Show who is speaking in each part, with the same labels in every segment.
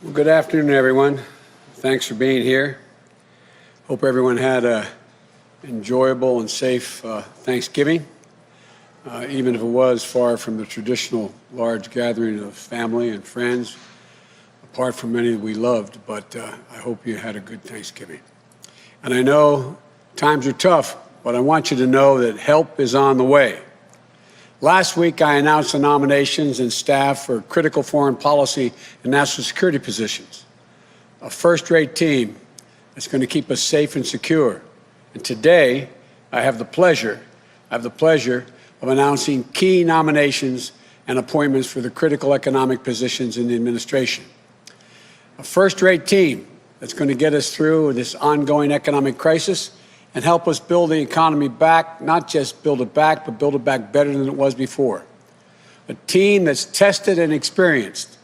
Speaker 1: Well, good afternoon, everyone. Thanks for being here. Hope everyone had an enjoyable and safe Thanksgiving, even if it was far from the traditional large gathering of family and friends, apart from many that we loved. But I hope you had a good Thanksgiving. And I know times are tough, but I want you to know that help is on the way. Last week, I announced the nominations and staff for critical foreign policy and national security positions, a first-rate team that's going to keep us safe and secure. And today, I have the pleasure of announcing key nominations and appointments for the critical economic positions in the administration. A first-rate team that's going to get us through this ongoing economic crisis and help us build the economy back, not just build it back, but build it back better than it was before. A team that's tested and experienced.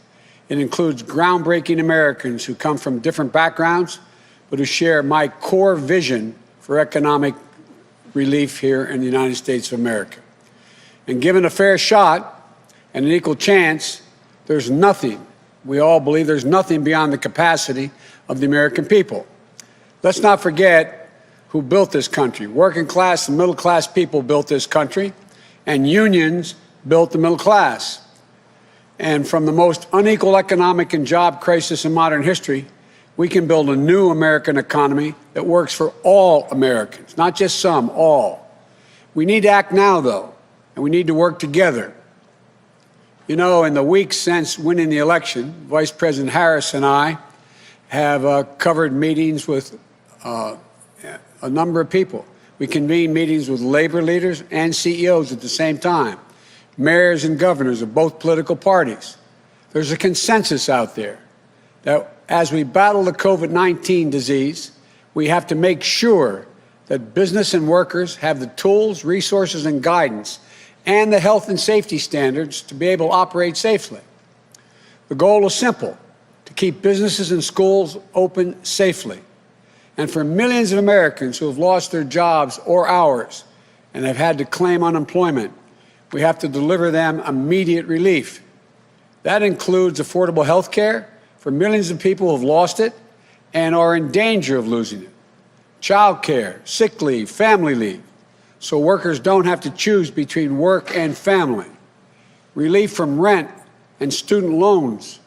Speaker 1: It includes groundbreaking Americans who come from different backgrounds, but who share my core vision for economic relief here in the United States of America. And given a fair shot and an equal chance, there's nothing, we all believe there's nothing beyond the capacity of the American people. Let's not forget who built this country. Working class and middle class people built this country, and unions built the middle class. And from the most unequal economic and job crisis in modern history, we can build a new American economy that works for all Americans, not just some, all. We need to act now, though, and we need to work together. You know, in the weeks since winning the election, Vice President Harris and I have covered meetings with a number of people. We convened meetings with labor leaders and CEOs at the same time, mayors and governors of both political parties. There's a consensus out there that as we battle the COVID-19 disease, we have to make sure that business and workers have the tools, resources, and guidance, and the health and safety standards to be able to operate safely. The goal is simple: to keep businesses and schools open safely. And for millions of Americans who have lost their jobs or hours and have had to claim unemployment, we have to deliver them immediate relief. That includes affordable health care for millions of people who have lost it and are in danger of losing it, child care, sick leave, family leave, so workers don't have to choose between work and family, relief from rent and student loans.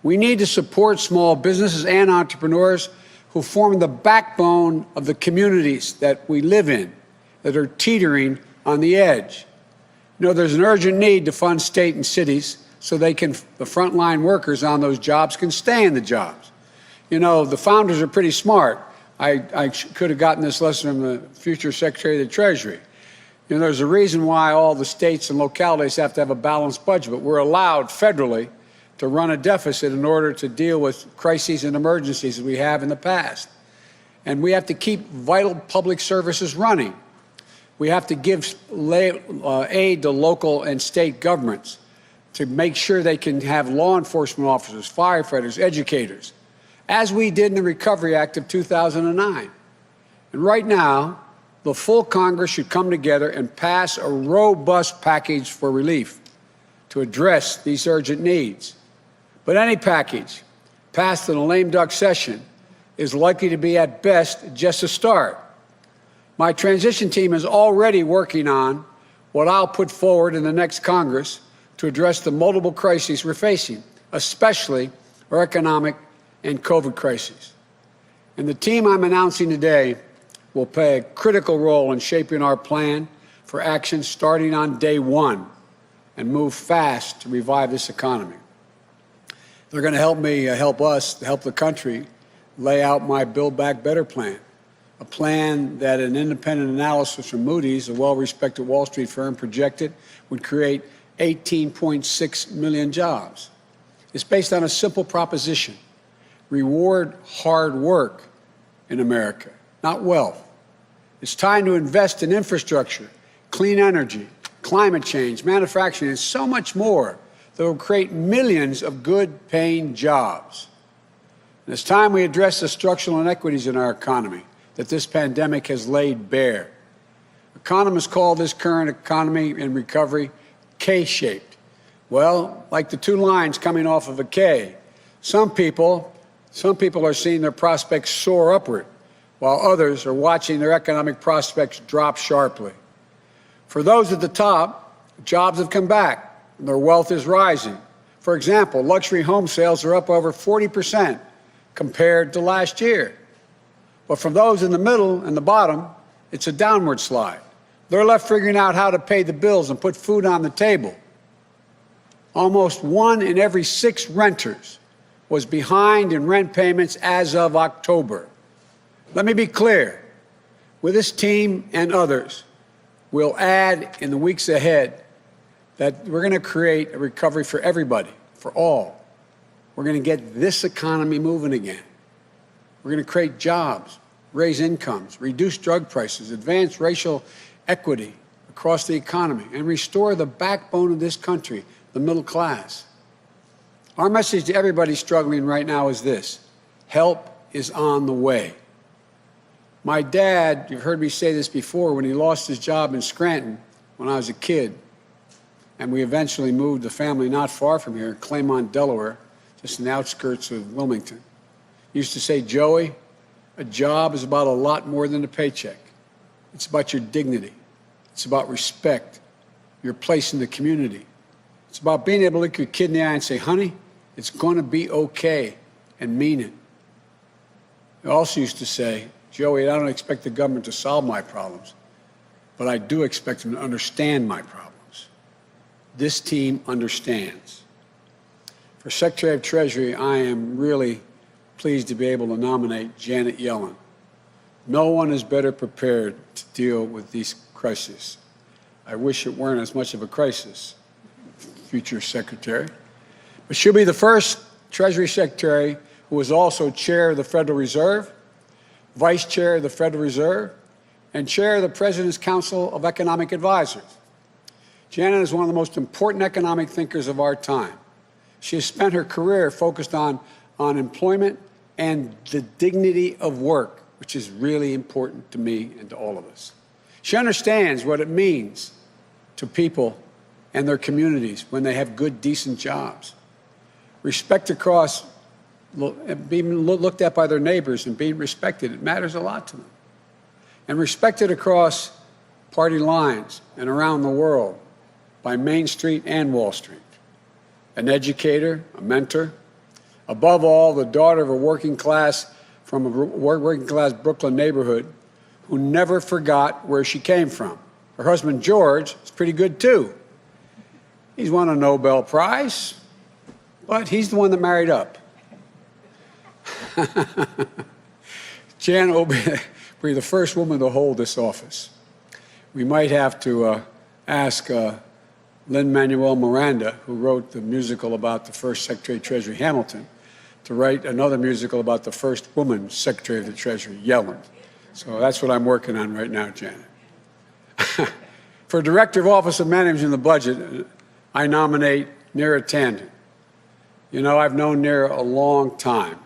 Speaker 1: We need to support small businesses and entrepreneurs who form the backbone of the communities that we live in, that are teetering on the edge. You know, there's an urgent need to fund state and cities so the frontline workers on those jobs can stay in the jobs. You know, the founders are pretty smart. I could have gotten this lesson from the future Secretary of the Treasury. You know, there's a reason why all the states and localities have to have a balanced budget, but we're allowed federally to run a deficit in order to deal with crises and emergencies that we have in the past. And we have to keep vital public services running. We have to give aid to local and state governments to make sure they can have law enforcement officers, firefighters, educators, as we did in the Recovery Act of 2009. And right now, the full Congress should come together and pass a robust package for relief to address these urgent needs. But any package passed in a lame duck session is likely to be, at best, just a start. My transition team is already working on what I'll put forward in the next Congress to address the multiple crises we're facing, especially our economic and COVID crises. And the team I'm announcing today will play a critical role in shaping our plan for action starting on day one and move fast to revive this economy. They're going to help me help the country lay out my Build Back Better plan, a plan that an independent analysis from Moody's, a well-respected Wall Street firm, projected would create 18.6 million jobs. It's based on a simple proposition: reward hard work in America, not wealth. It's time to invest in infrastructure, clean energy, climate change, manufacturing, and so much more that will create millions of good-paying jobs. And it's time we address the structural inequities in our economy that this pandemic has laid bare. Economists call this current economy in recovery K-shaped. Well, like the two lines coming off of a K, Some people are seeing their prospects soar upward, while others are watching their economic prospects drop sharply. For those at the top, jobs have come back and their wealth is rising. For example, luxury home sales are up over 40% compared to last year. But for those in the middle and the bottom, it's a downward slide. They're left figuring out how to pay the bills and put food on the table. Almost 1 in every 6 renters was behind in rent payments as of October. Let me be clear. With this team and others, we'll add in the weeks ahead that we're going to create a recovery for everybody, for all. We're going to get this economy moving again. We're going to create jobs, raise incomes, reduce drug prices, advance racial equity across the economy, and restore the backbone of this country, the middle class. Our message to everybody struggling right now is this: help is on the way. My dad, you've heard me say this before, when he lost his job in Scranton when I was a kid, and we eventually moved the family not far from here, Claymont, Delaware, just in the outskirts of Wilmington, he used to say, Joey, a job is about a lot more than a paycheck. It's about your dignity. It's about respect, your place in the community. It's about being able to look your kid in the eye and say, honey, it's going to be okay, and mean it. He also used to say, Joey, I don't expect the government to solve my problems, but I do expect them to understand my problems. This team understands. For Secretary of Treasury, I am really pleased to be able to nominate Janet Yellen. No one is better prepared to deal with these crises. I wish it weren't as much of a crisis, future Secretary. But she'll be the first Treasury Secretary who is also Chair of the Federal Reserve, Vice Chair of the Federal Reserve, and Chair of the President's Council of Economic Advisors. Janet is one of the most important economic thinkers of our time. She has spent her career focused on employment and the dignity of work, which is really important to me and to all of us. She understands what it means to people and their communities when they have good, decent jobs. Respect across, being looked at by their neighbors and being respected, it matters a lot to them. And respected across party lines and around the world by Main Street and Wall Street. An educator, a mentor, above all, the daughter of a working class from a working class Brooklyn neighborhood who never forgot where she came from. Her husband, George, is pretty good, too. He's won a Nobel Prize, but he's the one that married up. Jan will be the first woman to hold this office. We might have to ask Lin-Manuel Miranda, who wrote the musical about the first Secretary of Treasury, Hamilton, to write another musical about the first woman Secretary of the Treasury, Yellen. So that's what I'm working on right now, Janet. For Director of Office of Managing the Budget, I nominate Neera Tanden. You know, I've known Neera a long time,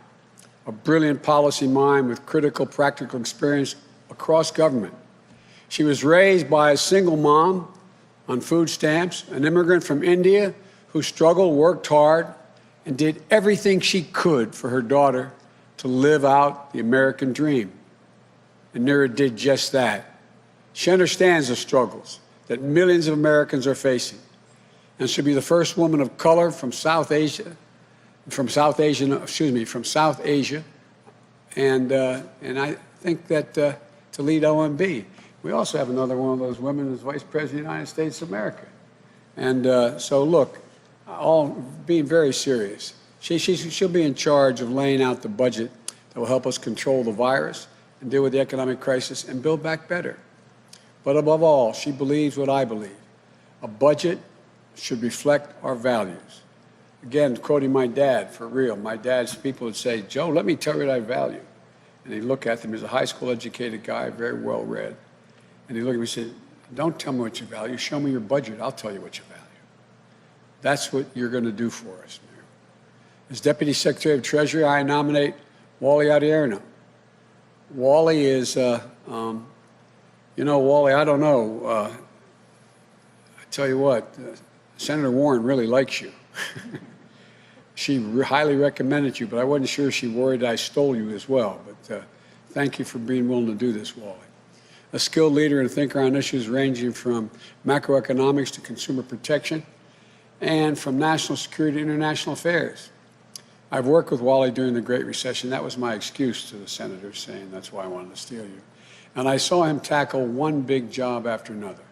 Speaker 1: a brilliant policy mind with critical practical experience across government. She was raised by a single mom on food stamps, an immigrant from India who struggled, worked hard, and did everything she could for her daughter to live out the American dream. And Neera did just that. She understands the struggles that millions of Americans are facing, and she'll be the first woman of color from South Asia, and I think that to lead OMB. We also have another one of those women as Vice President of the United States of America. And so, look, all being very serious. She'll be in charge of laying out the budget that will help us control the virus and deal with the economic crisis and build back better. But above all, she believes what I believe. A budget should reflect our values. Again, quoting my dad, for real, my dad's people would say, Joe, let me tell you what I value. And he'd look at them as a high school educated guy, very well read. And he'd look at me and say, don't tell me what you value, show me your budget, I'll tell you what you value. That's what you're going to do for us. As Deputy Secretary of Treasury, I nominate Wally Adierno. Wally is, you know, Wally, I don't know. I tell you what, Senator Warren really likes you. She highly recommended you, but I wasn't sure she worried I stole you as well. But thank you for being willing to do this, Wally. A skilled leader and thinker on issues ranging from macroeconomics to consumer protection and from national security to international affairs. I've worked with Wally during the Great Recession. That was my excuse to the senators, saying that's why I wanted to steal you. And I saw him tackle one big job after another.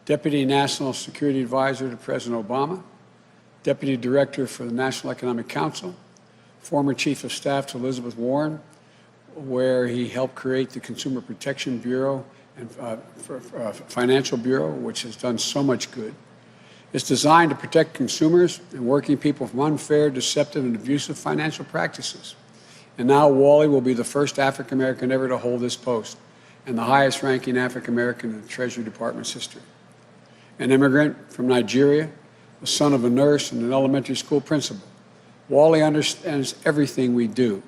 Speaker 1: Deputy National Security Advisor to President Obama, Deputy Director for the National Economic Council, former Chief of Staff to Elizabeth Warren, where he helped create the Consumer Protection Bureau and Financial Bureau, which has done so much good. It's designed to protect consumers and working people from unfair, deceptive, and abusive financial practices. And now Wally will be the first African-American ever to hold this post and the highest-ranking African-American in the Treasury Department's history. An immigrant from Nigeria, the son of a nurse and an elementary school principal, Wally understands everything we do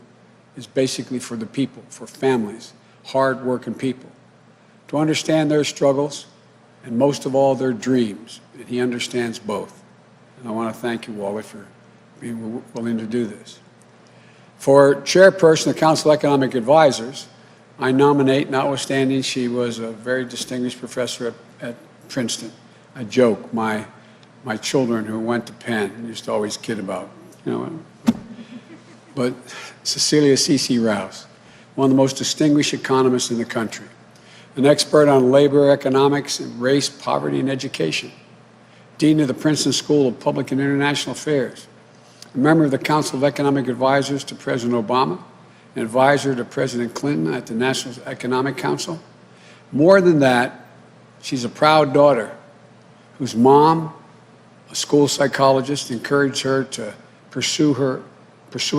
Speaker 1: is basically for the people, for families, hard-working people, to understand their struggles and most of all their dreams, and he understands both. And I want to thank you, Wally, for being willing to do this. For chairperson of the Council of Economic Advisors, I nominate, notwithstanding she was a very distinguished professor at Princeton. I joke, my children who went to Penn used to always kid about, but Cecilia C.C. Rouse, one of the most distinguished economists in the country, an expert on labor, economics, and race, poverty, and education, Dean of the Princeton School of Public and International Affairs, a member of the Council of Economic Advisors to President Obama, an advisor to President Clinton at the National Economic Council. More than that, she's a proud daughter whose mom, a school psychologist, encouraged her to pursue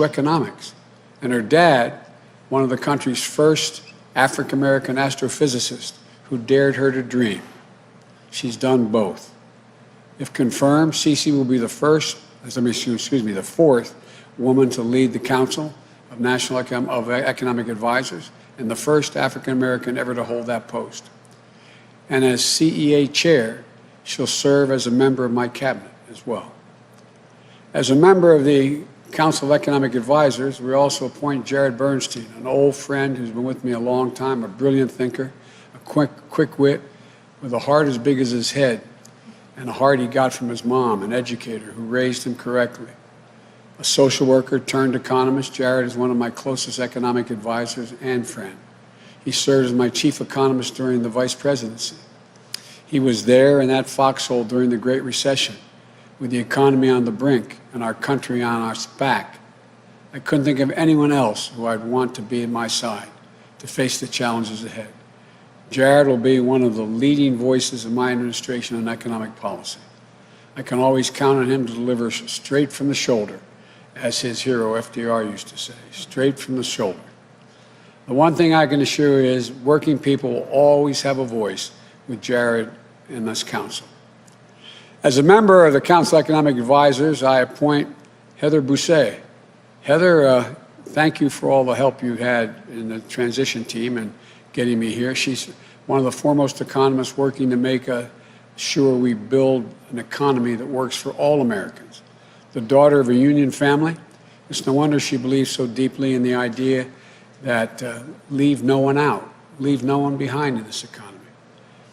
Speaker 1: economics. And her dad, one of the country's first African-American astrophysicists who dared her to dream. She's done both. If confirmed, Cece will be the fourth woman to lead the Council of National Economic Advisors and the first African-American ever to hold that post. And as CEA chair, she'll serve as a member of my cabinet as well. As a member of the Council of Economic Advisors, we also appoint Jared Bernstein, an old friend who's been with me a long time, a brilliant thinker, a quick wit, with a heart as big as his head, and a heart he got from his mom, an educator who raised him correctly. A social worker turned economist, Jared is one of my closest economic advisors and friend. He served as my chief economist during the vice presidency. He was there in that foxhole during the Great Recession, with the economy on the brink and our country on our back. I couldn't think of anyone else who I'd want to be at my side to face the challenges ahead. Jared will be one of the leading voices of my administration on economic policy. I can always count on him to deliver straight from the shoulder, as his hero FDR used to say, straight from the shoulder. The one thing I can assure you is working people will always have a voice with Jared in this council. As a member of the Council of Economic Advisors, I appoint Heather Bousset. Heather, thank you for all the help you had in the transition team and getting me here. She's one of the foremost economists working to make sure we build an economy that works for all Americans. The daughter of a union family, it's no wonder she believes so deeply in the idea that leave no one out, leave no one behind in this economy.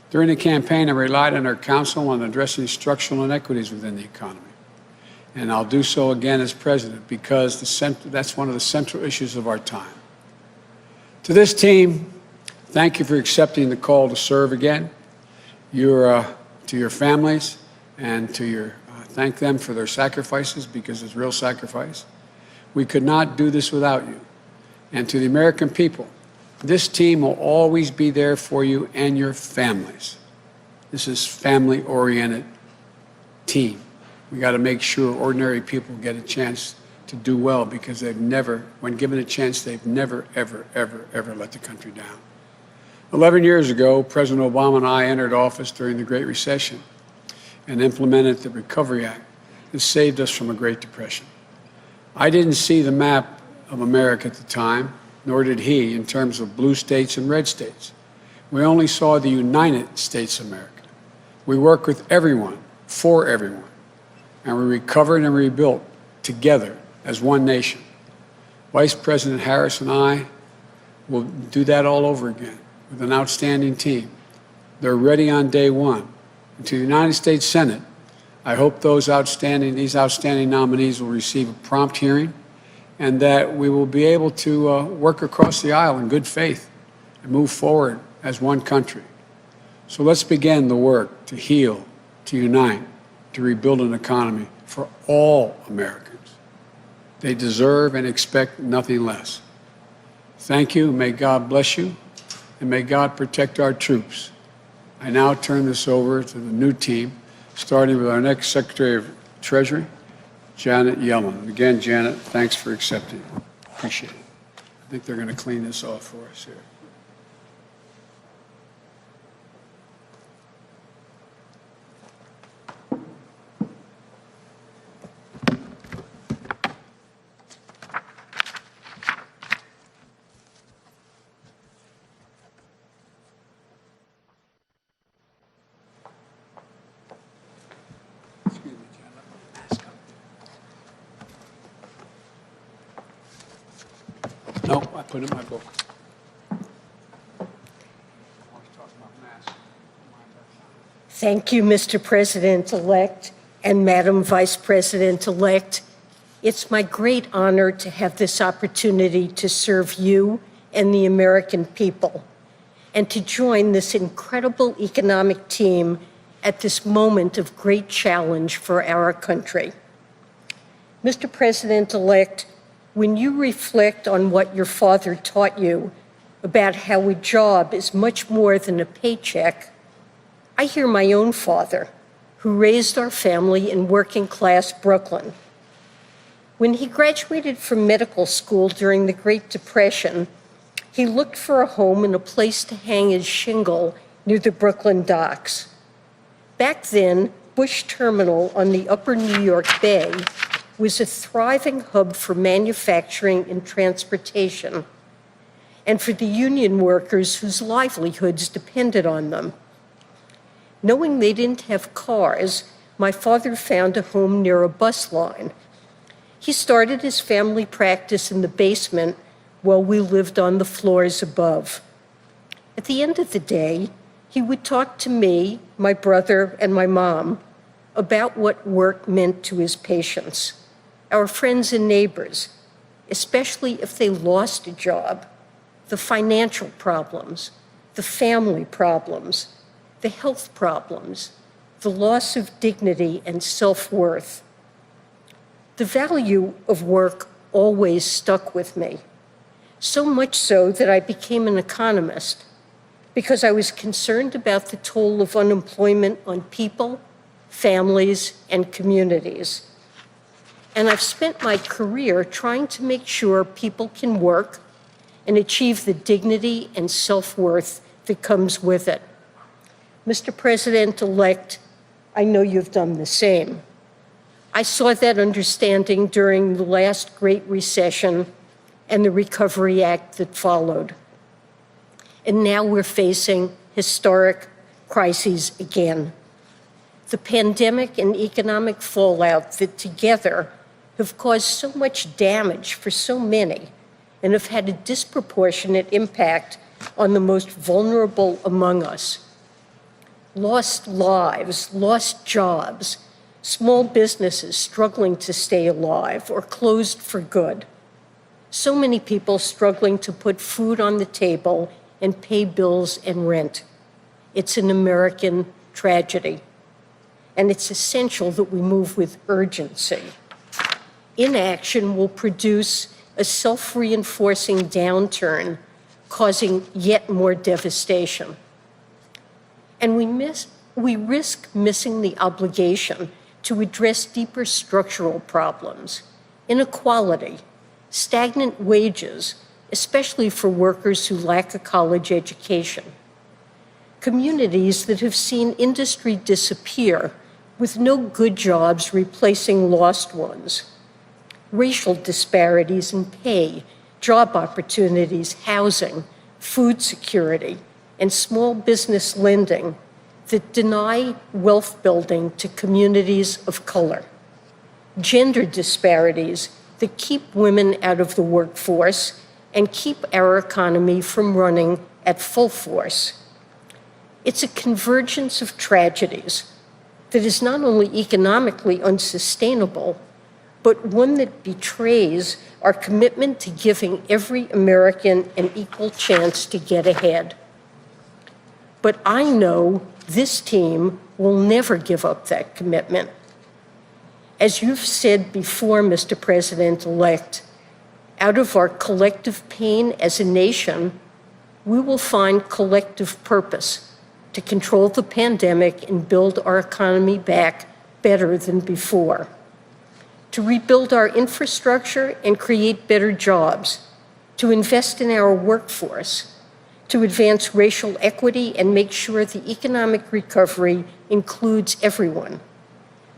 Speaker 1: During the campaign, I relied on our council on addressing structural inequities within the economy. And I'll do so again as president because that's one of the central issues of our time. To this team, thank you for accepting the call to serve again. To your families and thank them for their sacrifices because it's real sacrifice. We could not do this without you. And to the American people, this team will always be there for you and your families. This is family-oriented team. We got to make sure ordinary people get a chance to do well because when given a chance, they've never, ever, ever, ever let the country down. 11 years ago, President Obama and I entered office during the Great Recession and implemented the Recovery Act that saved us from a Great Depression. I didn't see the map of America at the time, nor did he, in terms of blue states and red states. We only saw the United States of America. We worked with everyone, for everyone, and we recovered and rebuilt together as one nation. Vice President Harris and I will do that all over again with an outstanding team. They're ready on day one. And to the United States Senate, I hope these outstanding nominees will receive a prompt hearing and that we will be able to work across the aisle in good faith and move forward as one country. So let's begin the work to heal, to unite, to rebuild an economy for all Americans. They deserve and expect nothing less. Thank you. May God bless you, and may God protect our troops. I now turn this over to the new team, starting with our next Secretary of Treasury, Janet Yellen. Again, Janet, thanks for accepting. Appreciate it. I think they're going to clean this off for us here. No, I put it in my book.
Speaker 2: Thank you, Mr. President-elect and Madam Vice President-elect. It's my great honor to have this opportunity to serve you and the American people, and to join this incredible economic team at this moment of great challenge for our country. Mr. President-elect, when you reflect on what your father taught you about how a job is much more than a paycheck, I hear my own father, who raised our family in working-class Brooklyn. When he graduated from medical school during the Great Depression, he looked for a home and a place to hang his shingle near the Brooklyn docks. Back then, Bush Terminal on the upper New York Bay was a thriving hub for manufacturing and transportation, and for the union workers whose livelihoods depended on them. Knowing they didn't have cars, my father found a home near a bus line. He started his family practice in the basement while we lived on the floors above. At the end of the day, he would talk to me, my brother, and my mom about what work meant to his patients, our friends and neighbors, especially if they lost a job, the financial problems, the family problems, the health problems, the loss of dignity and self-worth. The value of work always stuck with me, so much so that I became an economist because I was concerned about the toll of unemployment on people, families, and communities. And I've spent my career trying to make sure people can work and achieve the dignity and self-worth that comes with it. Mr. President-elect, I know you've done the same. I saw that understanding during the last Great Recession and the Recovery Act that followed. And now we're facing historic crises again. The pandemic and economic fallout that together have caused so much damage for so many and have had a disproportionate impact on the most vulnerable among us. Lost lives, lost jobs, small businesses struggling to stay alive or closed for good. So many people struggling to put food on the table and pay bills and rent. It's an American tragedy, and it's essential that we move with urgency. Inaction will produce a self-reinforcing downturn, causing yet more devastation. And we risk missing the obligation to address deeper structural problems, inequality, stagnant wages, especially for workers who lack a college education, communities that have seen industry disappear with no good jobs replacing lost ones, racial disparities in pay, job opportunities, housing, food security, and small business lending that deny wealth building to communities of color. gender disparities that keep women out of the workforce and keep our economy from running at full force. It's a convergence of tragedies that is not only economically unsustainable, but one that betrays our commitment to giving every American an equal chance to get ahead. But I know this team will never give up that commitment. As you've said before, Mr. President-elect, out of our collective pain as a nation, we will find collective purpose to control the pandemic and build our economy back better than before, to rebuild our infrastructure and create better jobs, to invest in our workforce, to advance racial equity and make sure the economic recovery includes everyone,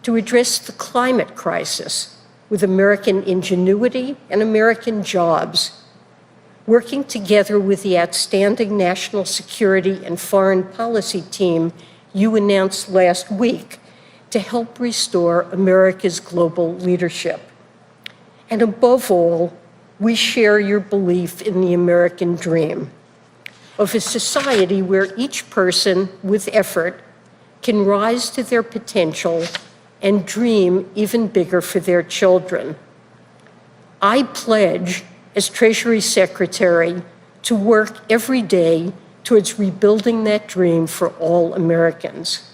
Speaker 2: to address the climate crisis with American ingenuity and American jobs, working together with the outstanding national security and foreign policy team you announced last week to help restore America's global leadership. And above all, we share your belief in the American dream of a society where each person with effort can rise to their potential and dream even bigger for their children. I pledge, as Treasury Secretary, to work every day towards rebuilding that dream for all Americans.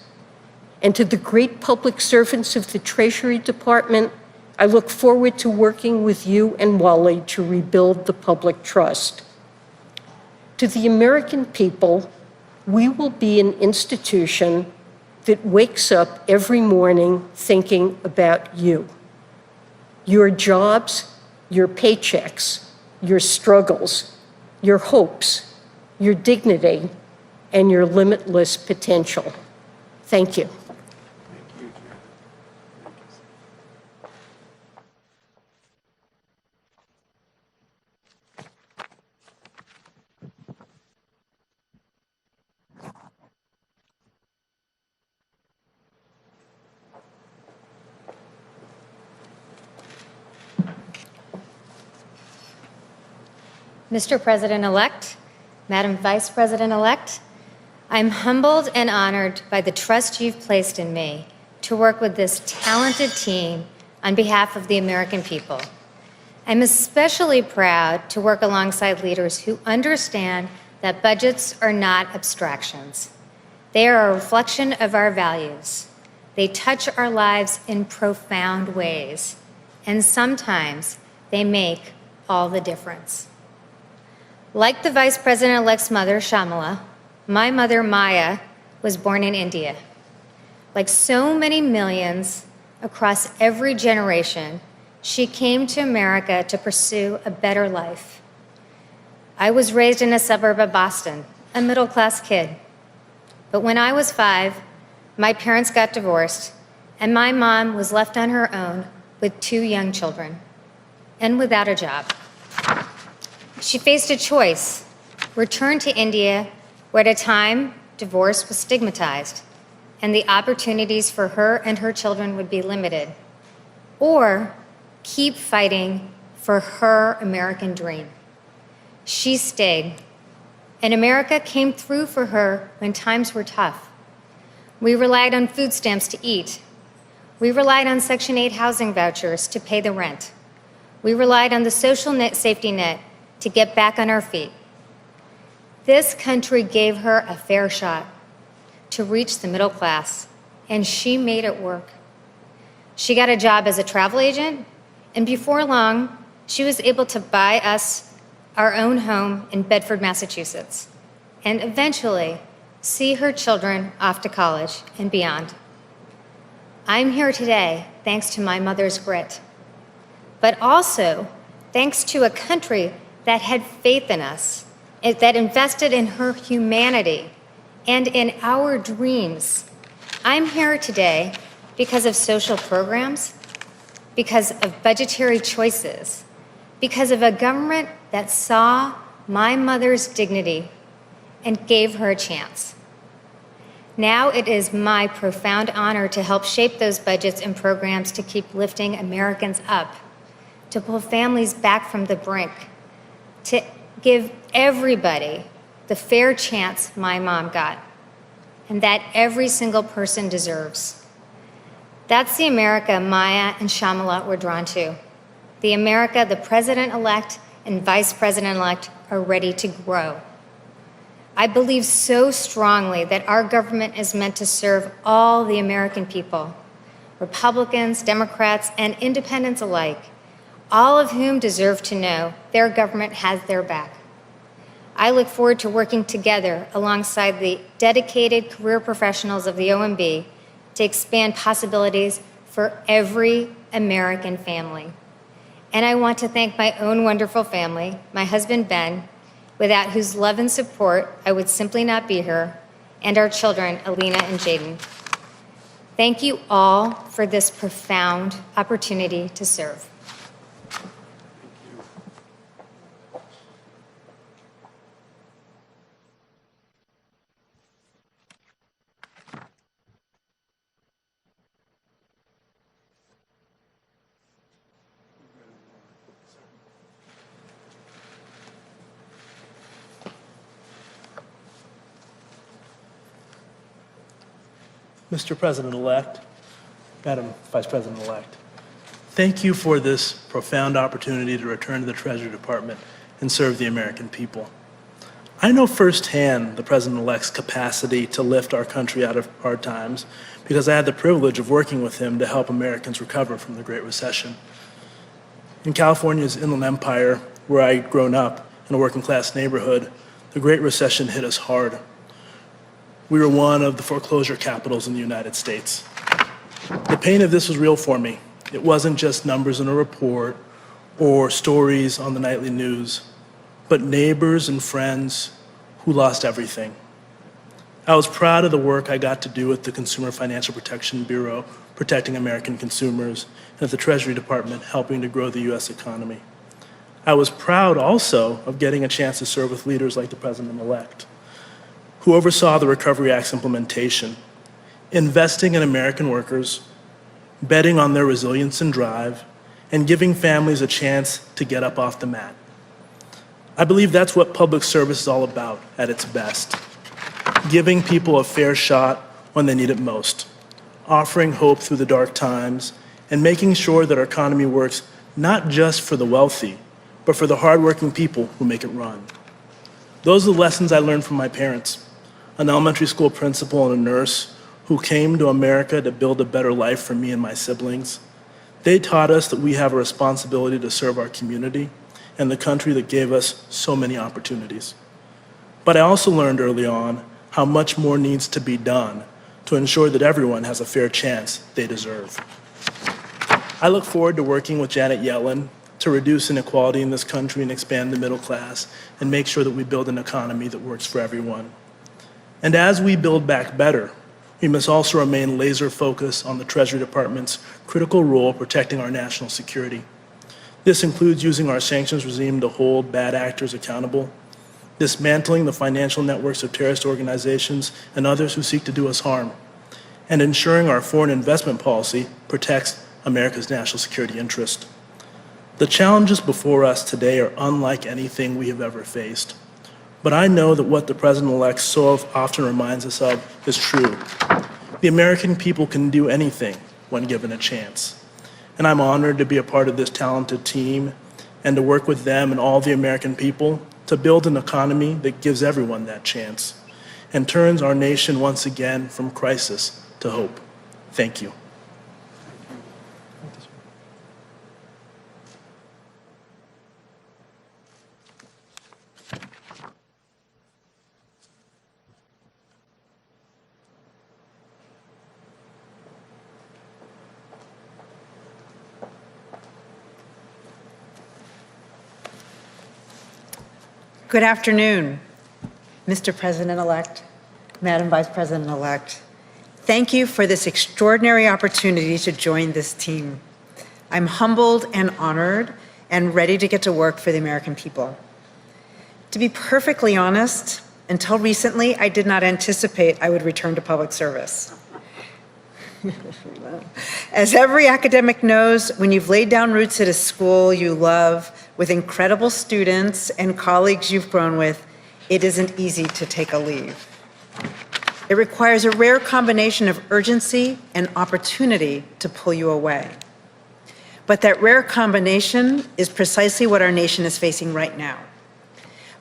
Speaker 2: And to the great public servants of the Treasury Department, I look forward to working with you and Wally to rebuild the public trust. To the American people, we will be an institution that wakes up every morning thinking about you, your jobs, your paychecks, your struggles, your hopes, your dignity, and your limitless potential. Thank you.
Speaker 3: Mr. President-elect, Madam Vice President-elect, I'm humbled and honored by the trust you've placed in me to work with this talented team on behalf of the American people. I'm especially proud to work alongside leaders who understand that budgets are not abstractions. They are a reflection of our values. They touch our lives in profound ways, and sometimes they make all the difference. Like the Vice President-elect's mother, Shamala, my mother, Maya, was born in India. Like so many millions across every generation, she came to America to pursue a better life. I was raised in a suburb of Boston, a middle-class kid. But when I was 5, my parents got divorced, and my mom was left on her own with 2 young children and without a job. She faced a choice: return to India, where at a time divorce was stigmatized and the opportunities for her and her children would be limited, or keep fighting for her American dream. She stayed, and America came through for her when times were tough. We relied on food stamps to eat. We relied on Section 8 housing vouchers to pay the rent. We relied on the social safety net to get back on our feet. This country gave her a fair shot to reach the middle class, and she made it work. She got a job as a travel agent, and before long, she was able to buy us our own home in Bedford, Massachusetts, and eventually see her children off to college and beyond. I'm here today thanks to my mother's grit, but also thanks to a country that had faith in us, that invested in her humanity and in our dreams. I'm here today because of social programs, because of budgetary choices, because of a government that saw my mother's dignity and gave her a chance. Now it is my profound honor to help shape those budgets and programs to keep lifting Americans up, to pull families back from the brink, to give everybody the fair chance my mom got, and that every single person deserves. That's the America Maya and Shyamalan were drawn to, the America the President-elect and Vice President-elect are ready to grow. I believe so strongly that our government is meant to serve all the American people, Republicans, Democrats, and independents alike, all of whom deserve to know their government has their back. I look forward to working together alongside the dedicated career professionals of the OMB to expand possibilities for every American family. And I want to thank my own wonderful family, my husband, Ben, without whose love and support I would simply not be here, and our children, Alina and Jaden. Thank you all for this profound opportunity to serve.
Speaker 4: Mr. President-elect, Madam Vice President-elect, thank you for this profound opportunity to return to the Treasury Department and serve the American people. I know firsthand the President-elect's capacity to lift our country out of hard times because I had the privilege of working with him to help Americans recover from the Great Recession. In California's Inland Empire, where I'd grown up in a working-class neighborhood, the Great Recession hit us hard. We were one of the foreclosure capitals in the United States. The pain of this was real for me. It wasn't just numbers in a report or stories on the nightly news, but neighbors and friends who lost everything. I was proud of the work I got to do with the Consumer Financial Protection Bureau, protecting American consumers, and at the Treasury Department, helping to grow the U.S. economy. I was proud also of getting a chance to serve with leaders like the President-elect, who oversaw the Recovery Act's implementation, investing in American workers, betting on their resilience and drive, and giving families a chance to get up off the mat. I believe that's what public service is all about at its best, giving people a fair shot when they need it most, offering hope through the dark times, and making sure that our economy works not just for the wealthy, but for the hardworking people who make it run. Those are the lessons I learned from my parents, an elementary school principal and a nurse who came to America to build a better life for me and my siblings. They taught us that we have a responsibility to serve our community and the country that gave us so many opportunities. But I also learned early on how much more needs to be done to ensure that everyone has a fair chance they deserve. I look forward to working with Janet Yellen to reduce inequality in this country and expand the middle class and make sure that we build an economy that works for everyone. And as we build back better, we must also remain laser focused on the Treasury Department's critical role protecting our national security. This includes using our sanctions regime to hold bad actors accountable, dismantling the financial networks of terrorist organizations and others who seek to do us harm, and ensuring our foreign investment policy protects America's national security interest. The challenges before us today are unlike anything we have ever faced. But I know that what the President-elect so often reminds us of is true. The American people can do anything when given a chance. And I'm honored to be a part of this talented team and to work with them and all the American people to build an economy that gives everyone that chance and turns our nation once again from crisis to hope. Thank you.
Speaker 5: Good afternoon, Mr. President-elect, Madam Vice President-elect. Thank you for this extraordinary opportunity to join this team. I'm humbled and honored and ready to get to work for the American people. To be perfectly honest, Until recently, I did not anticipate I would return to public service. As every academic knows, when you've laid down roots at a school you love, with incredible students and colleagues you've grown with, it isn't easy to take a leave. It requires a rare combination of urgency and opportunity to pull you away. But that rare combination is precisely what our nation is facing right now.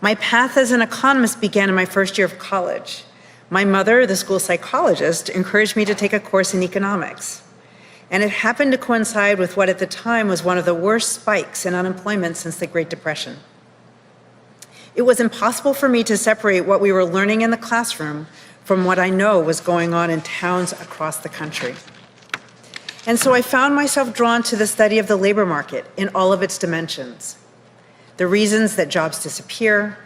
Speaker 5: My path as an economist began in my first year of college. My mother, the school psychologist, encouraged me to take a course in economics. And it happened to coincide with what at the time was one of the worst spikes in unemployment since the Great Depression. It was impossible for me to separate what we were learning in the classroom from what I know was going on in towns across the country. And so I found myself drawn to the study of the labor market in all of its dimensions. The reasons that jobs disappear,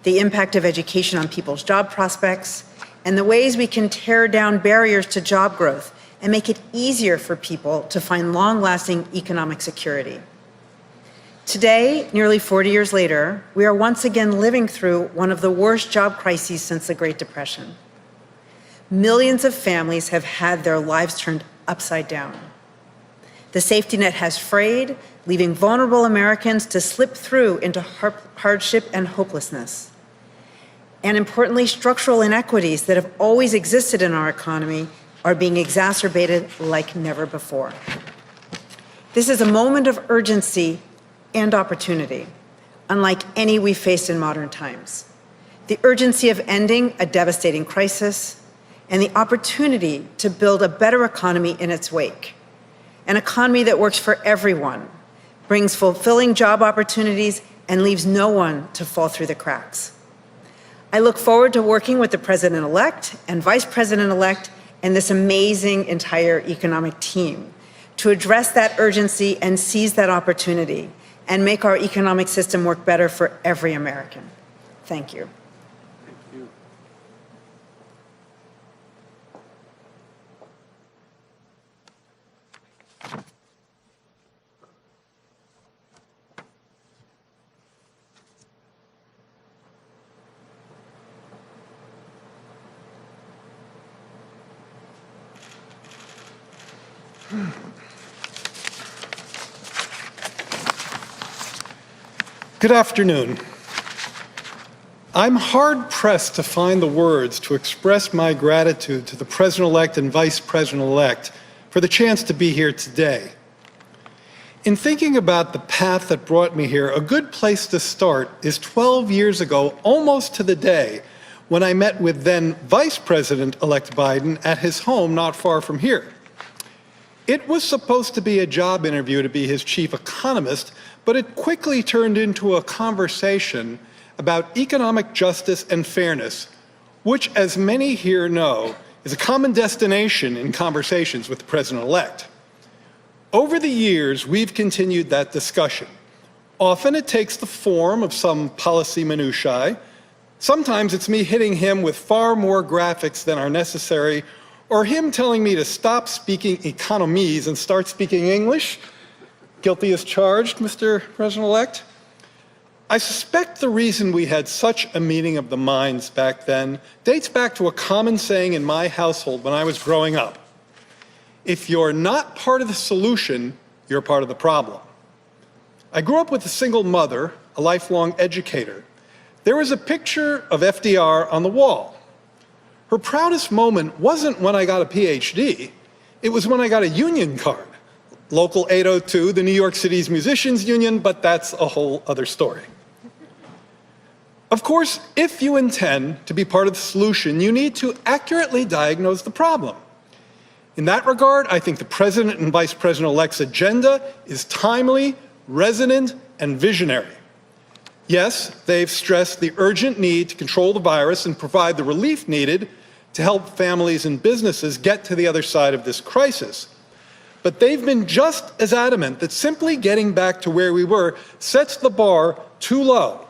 Speaker 5: the impact of education on people's job prospects, and the ways we can tear down barriers to job growth and make it easier for people to find long-lasting economic security. Today, nearly 40 years later, we are once again living through one of the worst job crises since the Great Depression. Millions of families have had their lives turned upside down. The safety net has frayed, leaving vulnerable Americans to slip through into hardship and hopelessness. And importantly, structural inequities that have always existed in our economy are being exacerbated like never before. This is a moment of urgency and opportunity, unlike any we've faced in modern times. The urgency of ending a devastating crisis and the opportunity to build a better economy in its wake. An economy that works for everyone, brings fulfilling job opportunities, and leaves no one to fall through the cracks. I look forward to working with the President-elect and Vice President-elect and this amazing entire economic team to address that urgency and seize that opportunity and make our economic system work better for every American. Thank you.
Speaker 6: Good afternoon. I'm hard-pressed to find the words to express my gratitude to the President-elect and Vice President-elect for the chance to be here today. In thinking about the path that brought me here, a good place to start is 12 years ago, almost to the day, when I met with then Vice President-elect Biden at his home not far from here. It was supposed to be a job interview to be his chief economist, but it quickly turned into a conversation about economic justice and fairness, which, as many here know, is a common destination in conversations with the President-elect. Over the years, we've continued that discussion. Often it takes the form of some policy minutiae. Sometimes it's me hitting him with far more graphics than are necessary, or him telling me to stop speaking economies and start speaking English. Guilty as charged, Mr. President-elect. I suspect the reason we had such a meeting of the minds back then dates back to a common saying in my household when I was growing up. If you're not part of the solution, you're part of the problem. I grew up with a single mother, a lifelong educator. There was a picture of FDR on the wall. Her proudest moment wasn't when I got a PhD, it was when I got a union card. Local 802, the New York City's Musicians Union, but that's a whole other story. Of course, if you intend to be part of the solution, you need to accurately diagnose the problem. In that regard, I think the President and Vice President-elect's agenda is timely, resonant, and visionary. Yes, they've stressed the urgent need to control the virus and provide the relief needed to help families and businesses get to the other side of this crisis. But they've been just as adamant that simply getting back to where we were sets the bar too low.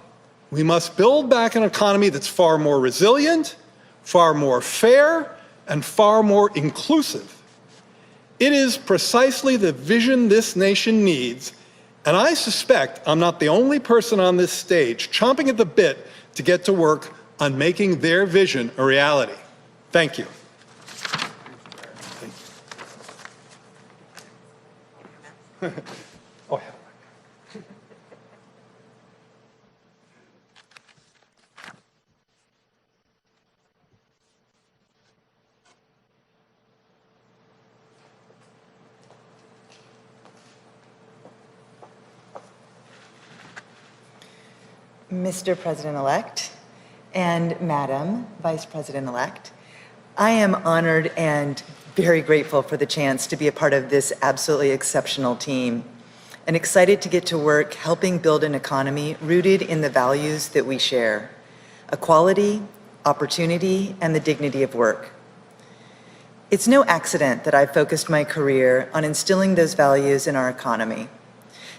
Speaker 6: We must build back an economy that's far more resilient, far more fair, and far more inclusive. It is precisely the vision this nation needs, and I suspect I'm not the only person on this stage chomping at the bit to get to work on making their vision a reality. Thank you. Oh, yeah.
Speaker 5: Mr. President-elect and Madam Vice President-elect, I am honored and very grateful for the chance to be a part of this absolutely exceptional team and excited to get to work helping build an economy rooted in the values that we share: equality, opportunity, and the dignity of work. It's no accident that I've focused my career on instilling those values in our economy,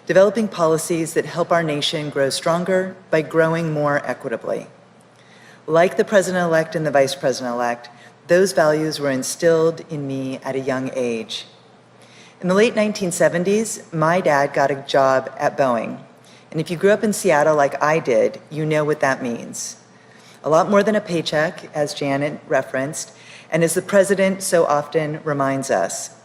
Speaker 5: developing policies that help our nation grow stronger by growing more equitably. Like the President-elect and the Vice President-elect, those values were instilled in me at a young age. In the late 1970s, my dad got a job at Boeing. And if you grew up in Seattle like I did, you know what that means. A lot more than a paycheck, as Janet referenced, and as the President so often reminds us.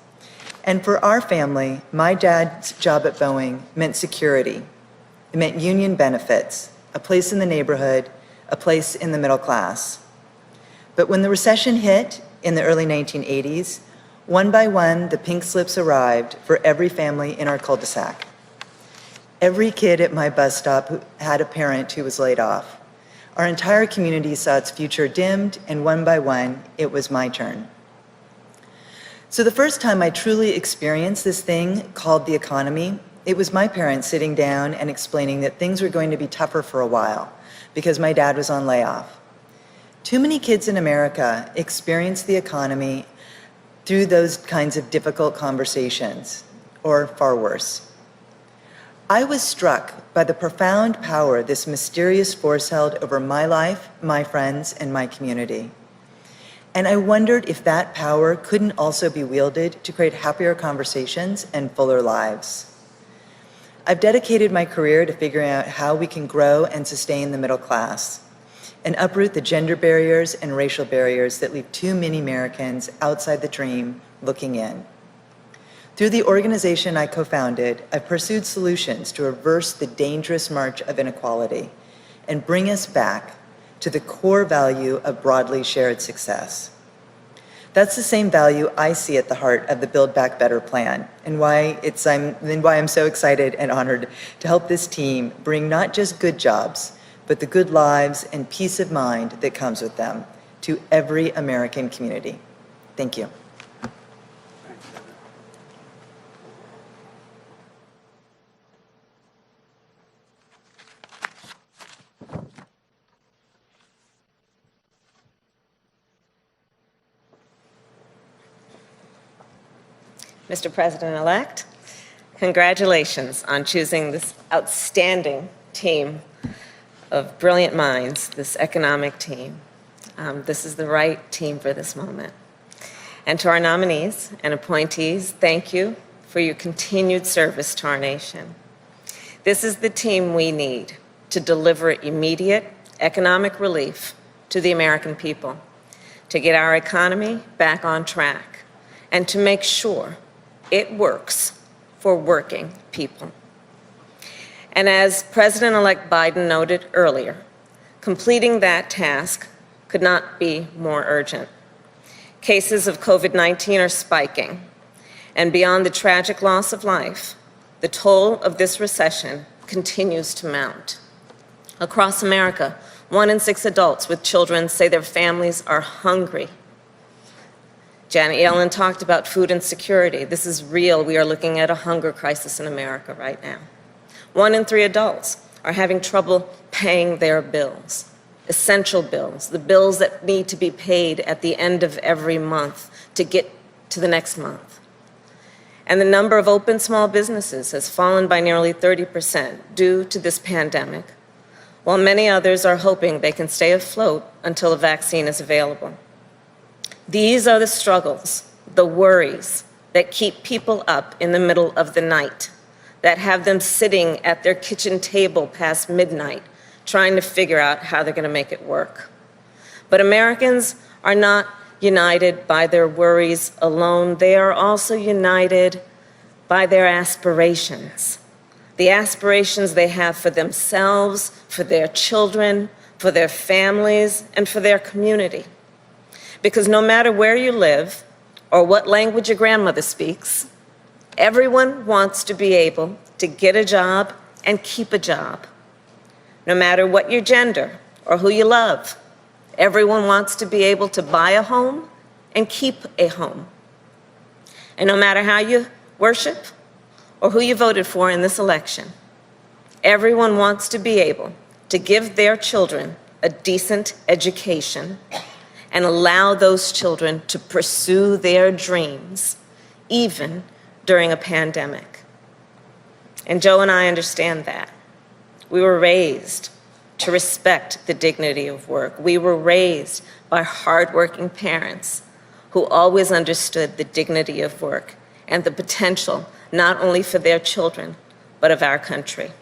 Speaker 5: And for our family, my dad's job at Boeing meant security. It meant union benefits, a place in the neighborhood, a place in the middle class. But when the recession hit in the early 1980s, one by one, the pink slips arrived for every family in our cul-de-sac. Every kid at my bus stop had a parent who was laid off. Our entire community saw its future dimmed, and one by one, it was my turn. So the first time I truly experienced this thing called the economy, it was my parents sitting down and explaining that things were going to be tougher for a while because my dad was on layoff. Too many kids in America experience the economy through those kinds of difficult conversations, or far worse. I was struck by the profound power this mysterious force held over my life, my friends, and my community. And I wondered if that power couldn't also be wielded to create happier conversations and fuller lives. I've dedicated my career to figuring out how we can grow and sustain the middle class and uproot the gender barriers and racial barriers that leave too many Americans outside the dream looking in. Through the organization I co-founded, I've pursued solutions to reverse the dangerous march of inequality and bring us back to the core value of broadly shared success. That's the same value I see at the heart of the Build Back Better plan, and why I'm so excited and honored to help this team bring not just good jobs, but the good lives and peace of mind that comes with them to every American community. Thank you.
Speaker 7: Mr. President-elect, congratulations on choosing this outstanding team of brilliant minds, this economic team. This is the right team for this moment. And to our nominees and appointees, thank you for your continued service to our nation. This is the team we need to deliver immediate economic relief to the American people, to get our economy back on track, and to make sure it works for working people. And as President-elect Biden noted earlier, completing that task could not be more urgent. Cases of COVID-19 are spiking, and beyond the tragic loss of life, the toll of this recession continues to mount. Across America, 1 in 6 adults with children say their families are hungry. Janet Yellen talked about food insecurity. This is real. We are looking at a hunger crisis in America right now. 1 in 3 adults are having trouble paying their bills, essential bills, the bills that need to be paid at the end of every month to get to the next month. And the number of open small businesses has fallen by nearly 30% due to this pandemic, while many others are hoping they can stay afloat until a vaccine is available. These are the struggles, the worries that keep people up in the middle of the night, that have them sitting at their kitchen table past midnight, trying to figure out how they're going to make it work. But Americans are not united by their worries alone. They are also united by their aspirations, the aspirations they have for themselves, for their children, for their families, and for their community. Because no matter where you live or what language your grandmother speaks, everyone wants to be able to get a job and keep a job. No matter what your gender or who you love, everyone wants to be able to buy a home and keep a home. And no matter how you worship or who you voted for in this election, everyone wants to be able to give their children a decent education and allow those children to pursue their dreams, even during a pandemic. And Joe and I understand that. We were raised to respect the dignity of work. We were raised by hardworking parents who always understood the dignity of work and the potential not only for their children, but of our country.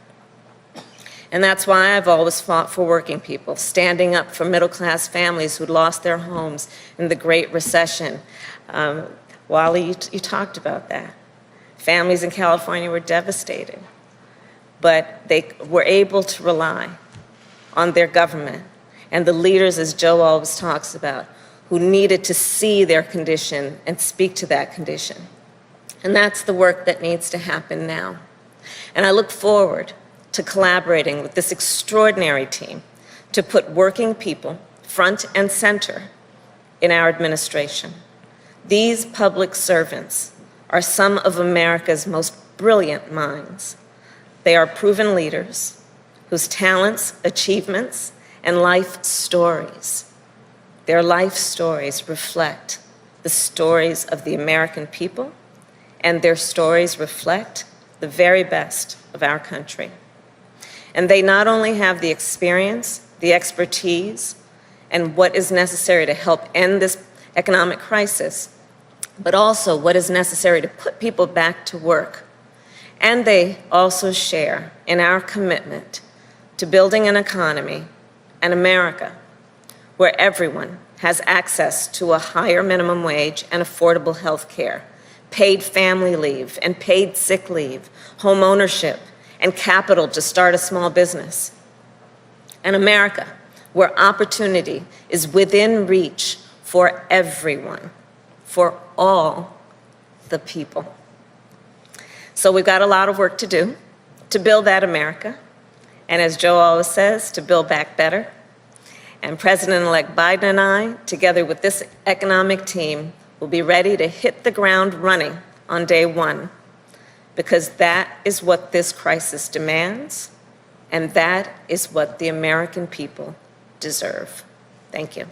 Speaker 7: And that's why I've always fought for working people, standing up for middle-class families who lost their homes in the Great Recession. Wally, you talked about that. Families in California were devastated, but they were able to rely on their government and the leaders, as Joe always talks about, who needed to see their condition and speak to that condition. And that's the work that needs to happen now. And I look forward to collaborating with this extraordinary team to put working people front and center in our administration. These public servants are some of America's most brilliant minds. They are proven leaders whose talents, achievements, and life stories, their life stories reflect the stories of the American people, and their stories reflect the very best of our country. And they not only have the experience, the expertise, and what is necessary to help end this economic crisis, but also what is necessary to put people back to work. And they also share in our commitment to building an economy, an America, where everyone has access to a higher minimum wage and affordable health care, paid family leave and paid sick leave, home ownership, and capital to start a small business. An America where opportunity is within reach for everyone, for all the people. So we've got a lot of work to do to build that America, and as Joe always says, to build back better. And President-elect Biden and I, together with this economic team, will be ready to hit the ground running on day one, because that is what this crisis demands, and that is what the American people deserve. Thank you.